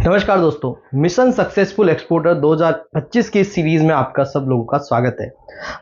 नमस्कार दोस्तों, mission successful exporter 2025 की सीरीज में आपका सब लोगों का स्वागत है।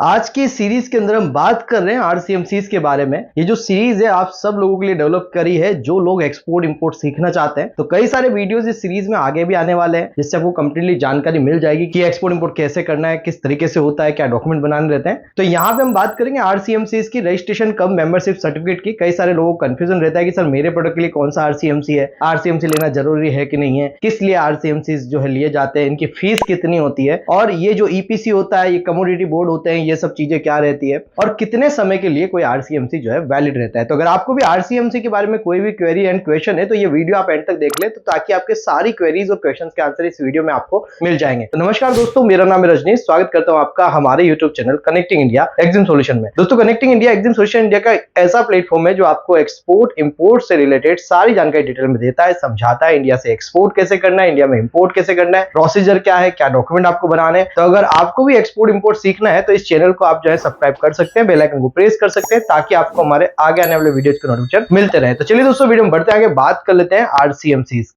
आज की सीरीज के अंदर हम बात कर रहे हैं आरसीएमसीज के बारे में। ये जो सीरीज है आप सब लोगों के लिए डेवलप करी है जो लोग एक्सपोर्ट इंपोर्ट सीखना चाहते हैं। तो कई सारे वीडियोस इस सीरीज में आगे भी आने वाले हैं जिससे आपको कंप्लीटली जानकारी मिल जाएगी कि एक्सपोर्ट इंपोर्ट कैसे करना है, किस तरीके से होता है, क्या डॉक्यूमेंट बनाने रहते हैं। तो यहाँ पे हम बात करेंगे आरसीएमसीज की रजिस्ट्रेशन कम मेंबरशिप सर्टिफिकेट की। कई सारे लोगों को कंफ्यूजन रहता है कि सर मेरे प्रोडक्ट के लिए कौन सा आरसीएमसी है, आरसीएमसी लेना जरूरी है कि नहीं है, किस लिए आरसीएमसी जो है लिए जाते हैं, इनकी फीस कितनी होती है, और ये जो ईपीसी होता है, ये कमोडिटी बोर्ड होते हैं, ये सब चीजें क्या रहती है, और कितने समय के लिए कोई आरसीएमसी जो है वैलिड रहता है। तो अगर आपको भी आरसीएमसी के बारे में कोई भी क्वेरी एंड क्वेश्चन है तो ये वीडियो आप एंड तक देख ले, तो ताकि आपके सारी क्वेरीज और क्वेश्चंस के आंसर इस वीडियो में आपको मिल जाएंगे। तो नमस्कार दोस्तों, मेरा नाम है रजनीश, स्वागत करता हूं आपका हमारे YouTube channel connecting India exam solution में। दोस्तों, connecting India exam solution India का ऐसा प्लेटफॉर्म है जो आपको एक्सपोर्ट इंपोर्ट से रिलेटेड सारी जानकारी डिटेल में देता है, समझाता है इंडिया से एक्सपोर्ट कैसे करना है, इंडिया में इंपोर्ट कैसे करना है, प्रोसीजर क्या है, क्या डॉक्यूमेंट आपको बनाने हैं। तो अगर आपको भी एक्सपोर्ट इंपोर्ट सीखना है तो इस चैनल को आप जो है सब्सक्राइब कर सकते हैं, बेल आइकन को प्रेस कर सकते हैं ताकि आपको हमारे आगे आने वाले वीडियोस के नोटिफिकेशन मिलते रहे। तो चलिए दोस्तों, वीडियो में बढ़ते आगे बात कर लेते हैं आरसीएमसीज।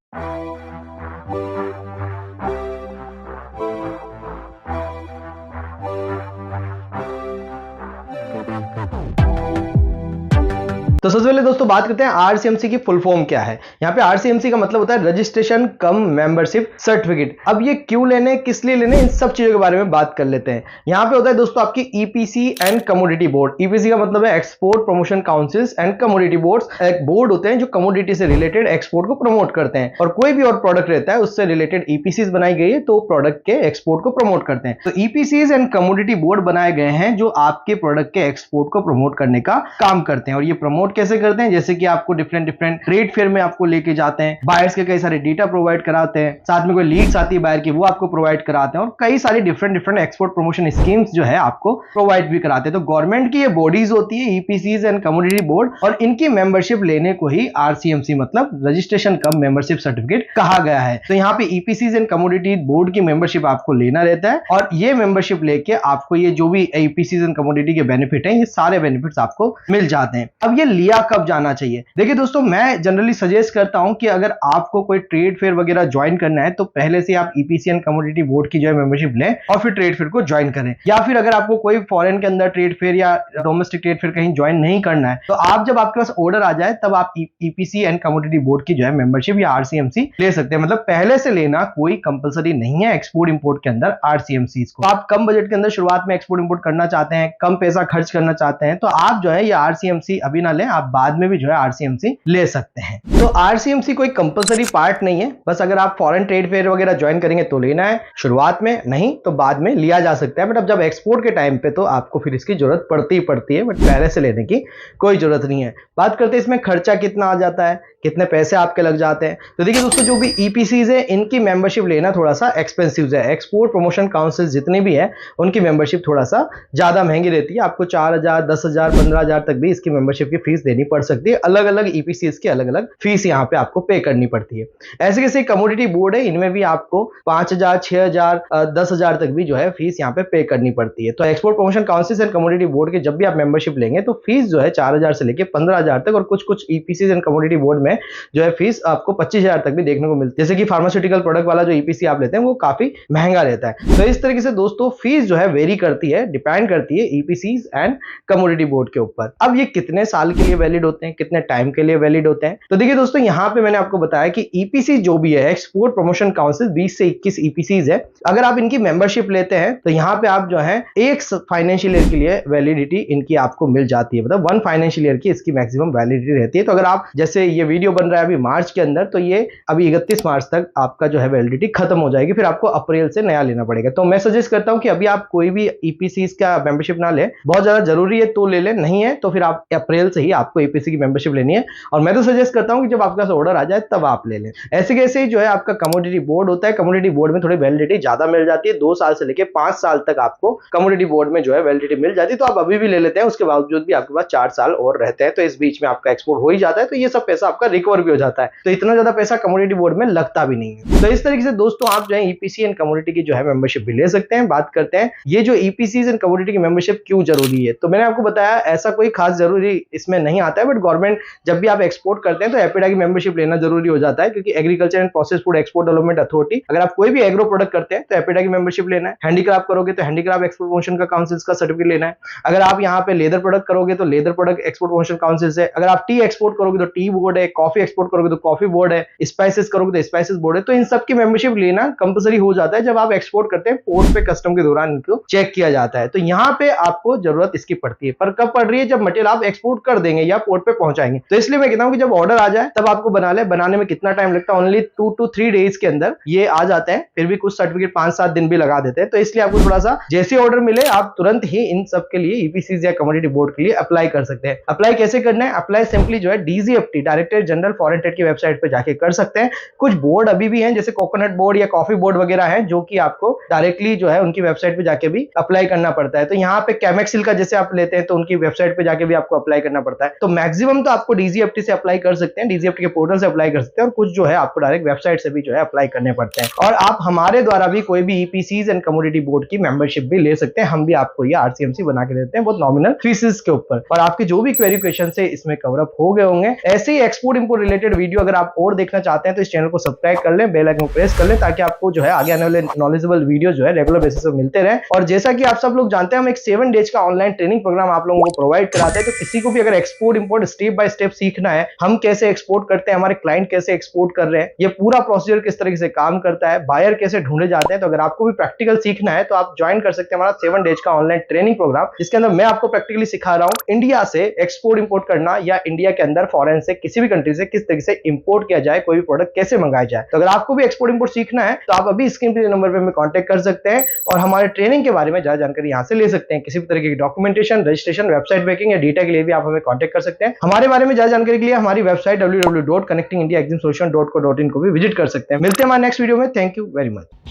तो सबसे पहले दोस्तों बात करते हैं आरसीएमसी की फुल फॉर्म क्या है। यहाँ पे आरसीएमसी का मतलब होता है रजिस्ट्रेशन कम मेंबरशिप सर्टिफिकेट। अब ये क्यों लेने, किस लिए लेने, इन सब चीजों के बारे में बात कर लेते हैं। यहाँ पे होता है दोस्तों आपकी EPC and commodity board. EPC का मतलब है export promotion councils and commodity boards, एक बोर्ड होते हैं जो कमोडिटी से रिलेटेड एक्सपोर्ट को प्रमोट करते हैं, और कोई भी और प्रोडक्ट रहता है उससे रिलेटेड ईपीसीज बनाई गई है तो प्रोडक्ट के एक्सपोर्ट को प्रमोट करते हैं। तो ईपीसीज एंड कमोडिटी बोर्ड बनाए गए हैं जो आपके प्रोडक्ट के एक्सपोर्ट को प्रमोट करने का काम करते हैं। और ये प्रमोट कैसे करते हैं, जैसे कि आपको डिफरेंट ट्रेड फेयर में आपको लेके जाते हैं, बायर्स के कई सारे डेटा प्रोवाइड कराते हैं, साथ में कोई लीड्स आती है बायर की वो आपको प्रोवाइड कराते हैं, और कई सारी डिफरेंट एक्सपोर्ट प्रमोशन स्कीम्स जो है आपको प्रोवाइड भी कराते हैं। तो गवर्नमेंट की ये बॉडीज होती है ईपीसीज एंड कमोडिटी बोर्ड, और इनकी मेंबरशिप लेने को ही आरसीएमसी मतलब रजिस्ट्रेशन कम मेंबरशिप सर्टिफिकेट कहा गया है। तो यहाँ पे ईपीसीज एंड कमोडिटी बोर्ड की मेंबरशिप आपको लेना रहता है, और ये मेंबरशिप लेके आपको ये जो भी ईपीसीज एंड कमोडिटी के बेनिफिट है ये सारे बेनिफिट्स आपको मिल जाते हैं। अब ये लिया कब जाना चाहिए? देखिए दोस्तों, मैं जनरली सजेस्ट करता हूं कि अगर आपको कोई ट्रेड फेयर वगैरह ज्वाइन करना है तो पहले से आप ईपीसी एंड कमोडिटी बोर्ड की जो है मेंबरशिप लें और फिर ट्रेड फेयर को ज्वाइन करें। या फिर अगर आपको कोई फॉरेन के अंदर ट्रेड फेयर या डोमेस्टिक ट्रेड फेयर कहीं ज्वाइन नहीं करना है तो आप जब आपके पास ऑर्डर आ जाए तब आप ईपीसी एंड कमोडिटी बोर्ड की जो है मेंबरशिप या आरसीएमसी ले सकते हैं। मतलब पहले से लेना कोई कंपलसरी नहीं है एक्सपोर्ट इंपोर्ट के अंदर आरसीएमसी को। आप कम बजट के अंदर शुरुआत में एक्सपोर्ट इंपोर्ट करना चाहते हैं, कम पैसा खर्च करना चाहते हैं, तो आप जो है ये आरसीएमसी अभी ना लें, आप बाद में भी जो है आरसीएमसी ले सकते हैं। तो आरसीएमसी कोई कंपलसरी पार्ट नहीं है, बस अगर आप फॉरेन ट्रेड फेयर वगैरह ज्वाइन करेंगे तो लेना है, शुरुआत में नहीं तो बाद में लिया जा सकता है। बट अब जब एक्सपोर्ट के टाइम पे तो आपको फिर इसकी जरूरत पड़ती है, बट पहले से लेने की कोई जरूरत नहीं है। बात करते हैं इसमें खर्चा कितना आ जाता है, कितने पैसे आपके लग जाते हैं। तो देखिए दोस्तों, जो भी ईपीसीज है इनकी मेंबरशिप लेना थोड़ा सा एक्सपेंसिव है। एक्सपोर्ट प्रमोशन काउंसिल जितने भी है उनकी मेंबरशिप थोड़ा सा ज्यादा महंगी रहती है। आपको 4000, 10,000, 15,000 तक भी इसकी मेंबरशिप की फीस देनी पड़ सकती है। अलग अलग ईपीसीज की अलग अलग फीस यहाँ पे आपको पे करनी पड़ती है। ऐसे कैसे कमोडिटी बोर्ड है, इनमें भी आपको 5,000, 6,000, 10,000 तक भी जो है फीस यहाँ पे करनी पड़ती है। तो export promotion council and commodity board के जब भी आप मेंबरशिप लेंगे तो फीस जो है 4,000 से लेकर 15,000 तक, और कुछ ईपीसी एंड कमोडिटी बोर्ड में जो है फीस आपको 25,000 तक भी देखने को मिलती है। जैसे कि फार्मास्यूटिकल प्रोडक्ट वाला जो ईपीसी आप लेते हैं वो काफी महंगा रहता है। तो इस तरीके से दोस्तों फीस जो है वेरी करती है, डिपेंड करती है ईपीसीज एंड कमोडिटी बोर्ड के ऊपर। अब ये कितने साल के लिए वैलिड होते हैं, कितने टाइम के लिए वैलिड होते हैं? तो देखिए दोस्तों, यहाँ पे मैंने आपको बताया कि ईपीसी जो भी है एक्सपोर्ट प्रमोशन काउंसिल 20 से 21 ईपीसीज है। अगर आप इनकी मेंबरशिप लेते हैं तो यहाँ पे आप जो है एक फाइनेंशियल ईयर के लिए वैलिडिटी इनकी आपको मिल जाती है। मतलब 1 फाइनेंशियल ईयर की इसकी मैक्सिमम वैलिडिटी रहती है। तो अगर आप, जैसे ये वीडियो बन रहा है अभी मार्च के अंदर, तो ये अभी 31 मार्च तक आपका जो है वैलिडिटी खत्म हो जाएगी, फिर आपको अप्रैल से नया लेना पड़ेगा। तो मैं सजेस्ट करता हूं कि अभी आप कोई भी ईपीसीज का मेंबरशिप ना लें, बहुत ज्यादा जरूरी है तो ले लें, नहीं है तो फिर आप अप्रैल से ही आपको ईपीसी की मेंबरशिप लेनी है। और मैं तो सजेस्ट करता हूं कि जब आपके पास ऑर्डर आ जाए तब आप ले लें। ऐसे कैसे ही जो है आपका कमोडिटी बोर्ड होता है, कमोडिटी बोर्ड में थोड़ी वैलिडिटी ज्यादा मिल जाती है, 2 साल से लेकर 5 साल तक आपको कमोडिटी बोर्ड में जो है वैलिडिटी मिल जाती है। तो आप अभी भी ले लेते हैं, उसके बावजूद भी आपके पास 4 साल और रहते हैं, तो इस बीच में आपका एक्सपोर्ट हो ही जाता है, तो ये सब पैसा आपका रिकवर भी हो जाता है। तो इतना ज्यादा पैसा कमोडिटी बोर्ड में लगता भी नहीं है। तो इस तरीके से दोस्तों आप जो है ईपीसी एंड कमोडिटी की जो है मेंबरशिप भी ले सकते हैं। बात करते हैं ये जो ईपीसी एंड कमोडिटी की मेंबरशिप क्यों जरूरी है। तो मैंने आपको बताया ऐसा कोई खास जरूरी इसमें नहीं आता है, बट गवर्नमेंट जब भी आप एक्सपोर्ट करते हैं तो एपिडा की मेंबरशिप लेना जरूरी हो जाता है, क्योंकि agriculture and process food export development authority, अगर आप कोई भी एग्रो प्रोडक्ट करते हैं तो एपिडा की मेंबरशिप लेना है। हैंडीक्राफ्ट करोगे तो हैंडीक्राफ्ट एक्सपोर्ट प्रमोशन का काउंसिल का सर्टिफिकेट लेना है। अगर आप यहाँ पे लेदर प्रोडक्ट करोगे तो leather product export promotion council से। अगर आप टी एक्सपोर्ट करोगे तो टी बोर्ड है, कॉफी एक्सपोर्ट करोगे तो कॉफी बोर्ड है, स्पाइसेस करोगे तो स्पाइसेस बोर्ड है। तो इन सब की मेंबरशिप लेना कंपलसरी हो जाता है जब आप एक्सपोर्ट करते हैं, पोर्ट पे कस्टम के दौरान इनको चेक किया जाता है। तो यहाँ पे आपको जरूरत इसकी पड़ती है, पर कब पड़ रही है? जब मटेरियल आप एक्सपोर्ट कर देंगे या पोर्ट पे पहुंचाएंगे। तो इसलिए मैं कहता हूं कि जब ऑर्डर आ जाए तब आपको बना ले। बनाने में कितना टाइम लगता है? ओनली 2 to 3 डेज के अंदर ये आ जाते हैं। फिर भी कुछ सर्टिफिकेट 5-7 दिन भी लगा देते हैं। तो इसलिए आपको थोड़ा सा जैसे ऑर्डर मिले आप तुरंत ही इन सब के लिए ईपीसीज या कमोडिटी बोर्ड के लिए अप्लाई कर सकते हैं। अप्लाई कैसे करना है? अप्लाई सिंपली जो है DGFT, director general foreign trade की वेबसाइट पे जाके कर सकते हैं। कुछ बोर्ड अभी भी हैं जैसे कोकोनट बोर्ड या कॉफी बोर्ड वगैरह है, जो कि आपको डायरेक्टली जो है उनकी वेबसाइट पे जाके भी अप्लाई करना पड़ता है। तो यहाँ पे कैमेक्सिल का जैसे आप लेते हैं तो उनकी वेबसाइट पे जाके भी आपको अप्लाई करना पड़ता है। तो मैक्सिमम तो आपको डीजीएफटी से अप्लाई कर सकते हैं, डीजीएफटी के पोर्टल से अप्लाई कर सकते हैं, और कुछ जो है आपको डायरेक्ट वेबसाइट से भी जो है अप्लाई करने पड़ते हैं। और आप हमारे द्वारा भी कोई भी ईपीसीज एंड कमोडिटी बोर्ड की मेंबरशिप भी ले सकते हैं। हम भी आपको ये आरसीएमसी बना के देते हैं बहुत नॉमिनल फीसेस के ऊपर, और आपके जो भी क्वेरी क्वेश्चन है इसमें कवर अप हो गए होंगे। ऐसे ही एक्सपोर्ट इंपोर्ट रिलेटेड वीडियो अगर आप और देखना चाहते हैं तो इस चैनल को सब्सक्राइब कर लें, बेल आइकन प्रेस कर लें, ताकि आपको जो है आगे आने वाले नॉलेजेबल वीडियो जो है रेगुलर बेसिस पे मिलते रहे। और जैसा कि आप सब लोग जानते हैं, हम एक 7 डेज का ऑनलाइन ट्रेनिंग प्रोग्राम आप लोगों को प्रोवाइड कराते हैं। तो किसी को भी अगर export import step by step सीखना है, हम कैसे एक्सपोर्ट करते हैं, हमारे क्लाइंट कैसे एक्सपोर्ट कर रहे हैं, ये पूरा प्रोसीजर किस तरीके से काम करता है, बायर कैसे ढूंढे जाते हैं, तो अगर आपको भी प्रैक्टिकल सीखना है तो आप ज्वाइन कर सकते हैं हमारा 7 डेज का ऑनलाइन ट्रेनिंग प्रोग्राम, जिसके अंदर मैं आपको प्रैक्टिकली सिखा रहा हूं इंडिया से एक्सपोर्ट इंपोर्ट करना, या इंडिया के अंदर फॉरेन से किसी भी कंट्री से किस तरीके से इंपोर्ट किया जाए, कोई भी प्रोडक्ट कैसे मंगाया जाए। तो अगर आपको भी एक्सपोर्ट इंपोर्ट सीखना है तो आप अभी स्क्रीन पे नंबर पे हमें कांटेक्ट कर सकते हैं, और हमारे ट्रेनिंग के बारे में ज्यादा जानकारी यहां से ले सकते हैं। किसी भी तरीके की डॉक्यूमेंटेशन, रजिस्ट्रेशन, वेबसाइट मेकिंग या डेटा के लिए भी आप हमें कांटेक्ट कर सकते हैं। हमारे बारे में ज्यादा जानकारी के लिए हमारी वेबसाइट www.connectingindiaexamsolution.co.in को भी विजिट कर सकते हैं। मिलते हैं हमारे नेक्स्ट वीडियो में। Thank you very much.